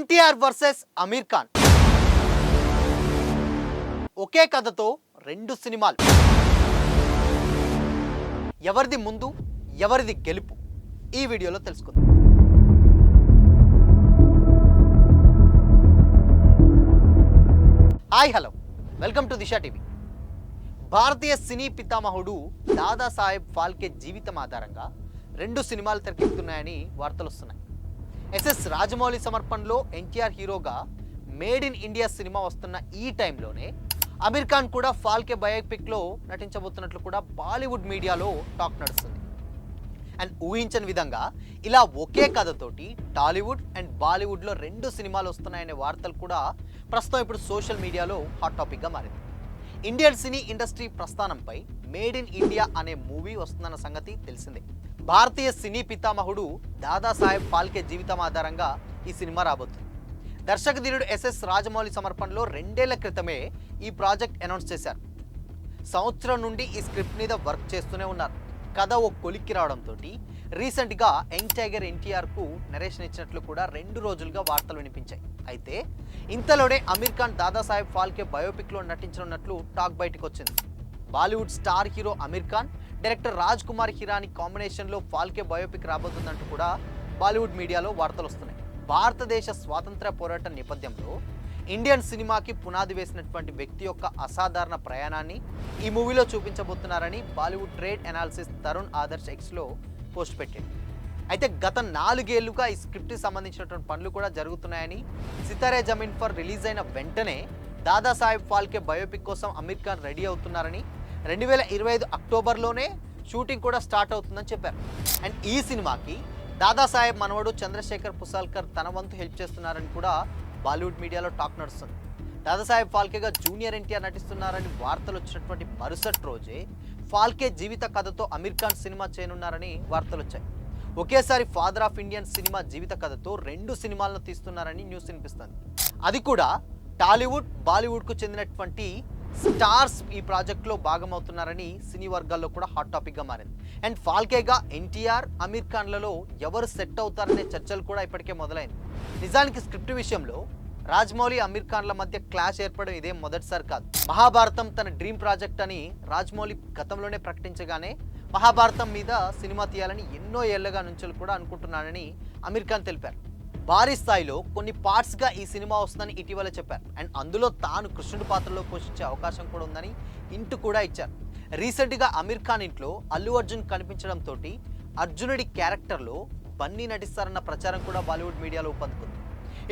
NTR versus Aamir Khan ఒకే కథతో రెండు సినిమాలు. ఎవరిది ముందు ఎవరిది గెలుపు ఈ వీడియోలో తెలుసుకుందాం. Hi hello, welcome to Disha TV. భారతీయ సినీ పితామహుడు దాదాసాహెబ్ ఫాల్కే జీవితం ఆధారంగా రెండు సినిమాలు తెరకెక్కుతున్నాయని వార్తలు వస్తున్నాయి. ఎస్ఎస్ రాజమౌళి సమర్పణలో ఎన్టీఆర్ హీరోగా మేడ్ ఇన్ ఇండియా సినిమా వస్తున్న ఈ టైంలోనే అమీర్ ఖాన్ కూడా ఫాల్కే బయోపిక్లో నటించబోతున్నట్లు కూడా బాలీవుడ్ మీడియాలో టాక్ నడుస్తుంది. అండ్ ఊహించని విధంగా ఇలా ఒకే కథతోటి టాలీవుడ్ అండ్ బాలీవుడ్లో రెండు సినిమాలు వస్తున్నాయనే వార్తలు కూడా ప్రస్తుతం ఇప్పుడు సోషల్ మీడియాలో హాట్ టాపిక్గా మారింది. ఇండియన్ సినీ ఇండస్ట్రీ ప్రస్థానంపై మేడ్ ఇన్ ఇండియా అనే మూవీ వస్తుందన్న సంగతి తెలిసిందే. భారతీయ సినీ పితామహుడు దాదాసాహెబ్ ఫాల్కే జీవితం ఆధారంగా ఈ సినిమా రాబోతుంది. దర్శకధీరుడు ఎస్ఎస్ రాజమౌళి సమర్పణలో 2 ఏళ్ల క్రితమే ఈ ప్రాజెక్ట్ అనౌన్స్ చేశారు. సంవత్సరం నుండి ఈ స్క్రిప్ట్ మీద వర్క్ చేస్తూనే ఉన్నారు. కథ ఓ కొలిక్కి రావడంతో రీసెంట్గా యంగ్ టైగర్ ఎన్టీఆర్కు నరేషన్ ఇచ్చినట్లు కూడా 2 రోజులుగా వార్తలు వినిపించాయి. అయితే ఇంతలోనే అమీర్ ఖాన్ దాదాసాహెబ్ ఫాల్కే బయోపిక్లో నటించనున్నట్లు టాక్ బయటకు వచ్చింది. Bollywood star hero Aamir Khan, director Raj Kumar Hirani కాంబినేషన్లో ఫాల్కే బయోపిక్ రాబోతుందంటూ కూడా బాలీవుడ్ మీడియాలో వార్తలు వస్తున్నాయి. భారతదేశ స్వాతంత్ర పోరాట నేపథ్యంలో ఇండియన్ సినిమాకి పునాది వేసినటువంటి వ్యక్తి యొక్క అసాధారణ ప్రయాణాన్ని ఈ మూవీలో చూపించబోతున్నారని Bollywood trade analysis Taran Adarsh ఎక్స్లో పోస్ట్ పెట్టాడు. అయితే గత 4 ఏళ్లుగా ఈ స్క్రిప్ట్కి సంబంధించినటువంటి పనులు కూడా జరుగుతున్నాయని, సితారే జమీన్ ఫర్ రిలీజ్ అయిన వెంటనే దాదాసాహెబ్ ఫాల్కే బయోపిక్ కోసం అమీర్ ఖాన్ రెడీ అవుతున్నారని, 2025 అక్టోబర్లోనే షూటింగ్ కూడా స్టార్ట్ అవుతుందని చెప్పారు. అండ్ ఈ సినిమాకి దాదాసాహెబ్ మనవడు చంద్రశేఖర్ పుసాల్కర్ తన వంతు హెల్ప్ చేస్తున్నారని కూడా బాలీవుడ్ మీడియాలో టాక్ నడుస్తుంది. దాదాసాహెబ్ ఫాల్కేగా జూనియర్ ఎన్టీఆర్ నటిస్తున్నారని వార్తలు వచ్చినటువంటి మరుసటి రోజే ఫాల్కే జీవిత కథతో అమీర్ ఖాన్ సినిమా చేయనున్నారని వార్తలు వచ్చాయి. ఒకేసారి ఫాదర్ ఆఫ్ ఇండియన్ సినిమా జీవిత కథతో 2 సినిమాలను తీస్తున్నారని న్యూస్ వినిపిస్తుంది. అది కూడా టాలీవుడ్ బాలీవుడ్కు చెందినటువంటి స్టార్స్ ఈ ప్రాజెక్ట్లో భాగమవుతున్నారని సినీ వర్గాల్లో కూడా హాట్ టాపిక్గా మారింది. అండ్ ఫాల్కేగా ఎన్టీఆర్ అమీర్ ఖాన్లలో ఎవరు సెట్ అవుతారనే చర్చలు కూడా ఇప్పటికే మొదలైంది. నిజానికి స్క్రిప్ట్ విషయంలో రాజమౌళి అమీర్ ఖాన్ల మధ్య క్లాష్ ఏర్పడడం ఇదేం మొదటిసారి కాదు. మహాభారతం తన డ్రీమ్ ప్రాజెక్ట్ అని రాజమౌళి గతంలోనే ప్రకటించగానే మహాభారతం మీద సినిమా తీయాలని ఎన్నో ఏళ్లుగా నుంచి కూడా అనుకుంటున్నానని అమీర్ ఖాన్ తెలిపారు. భారీ స్థాయిలో కొన్ని పార్ట్స్గా ఈ సినిమా వస్తుందని ఇటీవల చెప్పారు. అండ్ అందులో తాను కృష్ణుడి పాత్రలో పోషించే అవకాశం కూడా ఉందని హింట్ కూడా ఇచ్చారు. రీసెంట్గా అమీర్ ఖాన్ ఇంట్లో అల్లు అర్జున్ కనిపించడంతో అర్జునుడి క్యారెక్టర్లో బన్నీ నటిస్తారన్న ప్రచారం కూడా బాలీవుడ్ మీడియాలో ఊపందుకుంది.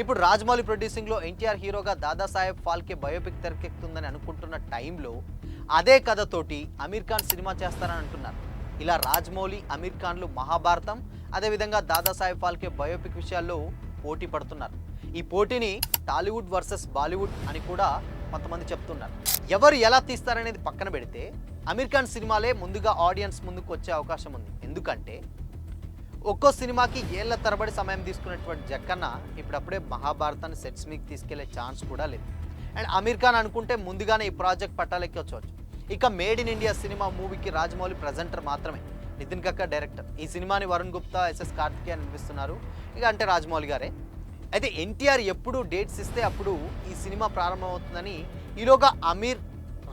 ఇప్పుడు రాజమౌళి ప్రొడ్యూసింగ్లో ఎన్టీఆర్ హీరోగా దాదాసాహెబ్ ఫాల్కే బయోపిక్ తెరకెక్కుతుందని అనుకుంటున్న టైంలో అదే కథతోటి అమీర్ ఖాన్ సినిమా చేస్తారని అంటున్నారు. ఇలా రాజమౌళి అమీర్ ఖాన్లు మహాభారతం అదేవిధంగా దాదాసాహెబ్ ఫాల్కే బయోపిక్ విషయాల్లో పోటీ పడుతున్నారు. ఈ పోటీని టాలీవుడ్ వర్సెస్ బాలీవుడ్ అని కూడా కొంతమంది చెప్తున్నారు. ఎవరు ఎలా తీస్తారనేది పక్కన పెడితే అమీర్ ఖాన్ సినిమాలే ముందుగా ఆడియన్స్ ముందుకు వచ్చే అవకాశం ఉంది. ఎందుకంటే ఒక్కో సినిమాకి ఏళ్ల తరబడి సమయం తీసుకున్నటువంటి జక్కన్న ఇప్పుడప్పుడే మహాభారతాన్ని సెట్స్ మీకు తీసుకెళ్లే ఛాన్స్ కూడా లేదు. అండ్ అమీర్ ఖాన్ అనుకుంటే ముందుగానే ఈ ప్రాజెక్ట్ పట్టాలెక్కి వచ్చవచ్చు. ఇక మేడ్ ఇన్ ఇండియా సినిమా మూవీకి రాజమౌళి ప్రజెంటర్ మాత్రమే, నితిన్ కక్కర్ డైరెక్టర్. ఈ సినిమాని వరుణ్ గుప్తా, ఎస్ఎస్ కార్తికేయన్ నిర్మిస్తున్నారు. ఇక అంటే రాజమౌళి గారే. అయితే ఎన్టీఆర్ ఎప్పుడు డేట్స్ ఇస్తే అప్పుడు ఈ సినిమా ప్రారంభమవుతుందని, ఈలోగా అమీర్,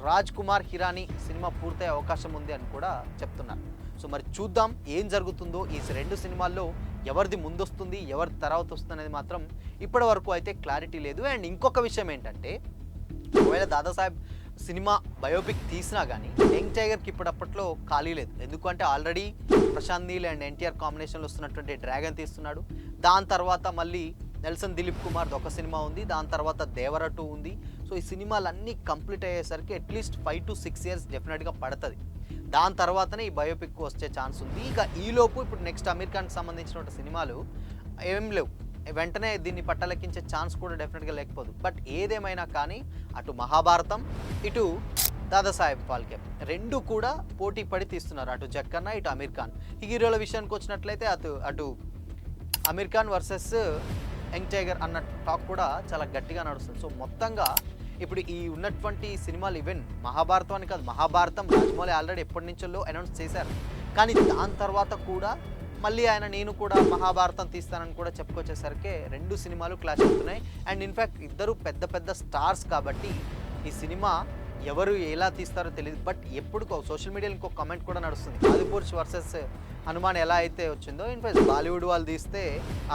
రాజ్ కుమార్ హిరానీ సినిమా పూర్తయ్యే అవకాశం ఉంది అని కూడా చెప్తున్నారు. సో మరి చూద్దాం ఏం జరుగుతుందో. ఈ 2 సినిమాల్లో ఎవరిది ముందొస్తుంది ఎవరిది తర్వాత వస్తుంది అనేది మాత్రం ఇప్పటి వరకు అయితే క్లారిటీ లేదు. అండ్ ఇంకొక విషయం ఏంటంటే, ఒకవేళ దాదాసాహెబ్ సినిమా బయోపిక్ తీసినా కానీ యంగ్ టైగర్కి ఇప్పటిప్పట్లో ఖాళీ లేదు. ఎందుకంటే ఆల్రెడీ ప్రశాంత్ నీల్ అండ్ ఎన్టీఆర్ కాంబినేషన్లో వస్తున్నటువంటి డ్రాగన్ తీస్తున్నాడు. దాని తర్వాత మళ్ళీ నెల్సన్ దిలీప్ కుమార్ది ఒక సినిమా ఉంది. దాని తర్వాత దేవర 2 ఉంది. సో ఈ సినిమాలన్నీ కంప్లీట్ అయ్యేసరికి అట్లీస్ట్ 5 to 6 years డెఫినెట్గా పడుతుంది. దాని తర్వాతనే ఈ బయోపిక్ వచ్చే ఛాన్స్ ఉంది. ఇక ఈలోపు ఇప్పుడు నెక్స్ట్ అమీర్ ఖాన్కి సంబంధించిన సినిమాలు ఏం లేవు. వెంటనే దీన్ని పట్టలెక్కించే ఛాన్స్ కూడా డెఫినెట్గా లేకపోదు. బట్ ఏదేమైనా కానీ అటు మహాభారతం ఇటు దాదాసాహెబ్ ఫాల్కే 2 కూడా పోటీ పడి తీస్తున్నారు. అటు జక్కన్న ఇటు అమీర్ ఖాన్. ఈ హీరోల విషయానికి వచ్చినట్లయితే అటు Aamir Khan versus young tiger అన్న టాక్ కూడా చాలా గట్టిగా నడుస్తుంది. సో మొత్తంగా ఇప్పుడు ఈ ఉన్నటువంటి సినిమాలు ఈవెన్ మహాభారతం అని కాదు, మహాభారతం రాజమౌళి ఆల్రెడీ ఎప్పటి నుంచో అనౌన్స్ చేశారు. కానీ దాని తర్వాత కూడా మళ్ళీ ఆయన నేను కూడా మహాభారతం తీస్తానని కూడా చెప్పుకొచ్చేసరికి రెండు సినిమాలు క్లాష్ అవుతున్నాయి. అండ్ ఇన్ఫ్యాక్ట్ ఇద్దరు పెద్ద పెద్ద స్టార్స్ కాబట్టి ఈ సినిమా ఎవరు ఎలా తీస్తారో తెలియదు. బట్ ఎప్పుడు సోషల్ మీడియాలో ఇంకో కమెంట్ కూడా నడుస్తుంది, ఆదిపురుష్ వర్సెస్ హనుమాన్ ఎలా అయితే వచ్చిందో ఇన్ఫ్యాక్ట్ బాలీవుడ్ వాళ్ళు తీస్తే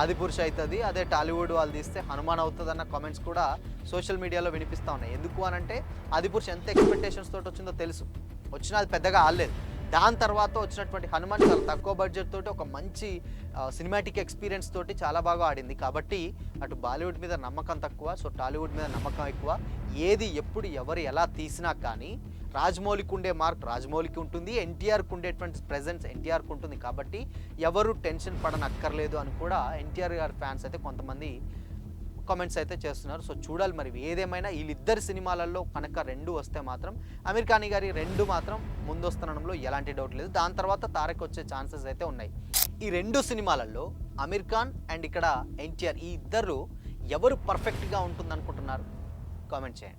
ఆదిపురుష్ అవుతుంది, అదే టాలీవుడ్ వాళ్ళు తీస్తే హనుమాన్ అవుతుంది అన్న కామెంట్స్ కూడా సోషల్ మీడియాలో వినిపిస్తూ ఉన్నాయి. ఎందుకు అనంటే ఆదిపురుష్ ఎంత ఎక్స్పెక్టేషన్స్ తోటి వచ్చిందో తెలుసు, వచ్చినా అది పెద్దగా ఆడలేదు. దాని తర్వాత వచ్చినటువంటి హనుమాన్ చాలా తక్కువ బడ్జెట్ తోటి ఒక మంచి సినిమాటిక్ ఎక్స్పీరియన్స్ తోటి చాలా బాగా ఆడింది. కాబట్టి అటు బాలీవుడ్ మీద నమ్మకం తక్కువ, సో టాలీవుడ్ మీద నమ్మకం ఎక్కువ. ఏది ఎప్పుడు ఎవరు ఎలా తీసినా కానీ రాజమౌళికి ఉండే మార్క్ రాజమౌళికి ఉంటుంది, ఎన్టీఆర్కి ఉండేటువంటి ప్రెజెన్స్ ఎన్టీఆర్కి ఉంటుంది. కాబట్టి ఎవరు టెన్షన్ పడనక్కర్లేదు అని కూడా ఎన్టీఆర్ గారి ఫ్యాన్స్ అయితే కొంతమంది కామెంట్స్ అయితే చేస్తున్నారు. సో చూడాలి మరి ఏదేమైనా వీళ్ళిద్దరు సినిమాలలో కనుక రెండు వస్తే మాత్రం అమీర్ ఖాన్ గారి రెండు మాత్రం ముందొస్తనడంలో ఎలాంటి డౌట్ లేదు. దాని తర్వాత తారక్ వచ్చే ఛాన్సెస్ అయితే ఉన్నాయి. ఈ రెండు సినిమాలలో అమీర్ ఖాన్ అండ్ ఇక్కడ ఎన్టీఆర్ ఈ ఇద్దరు ఎవరు పర్ఫెక్ట్గా ఉంటుందనుకుంటున్నారు? కామెంట్ చేయండి.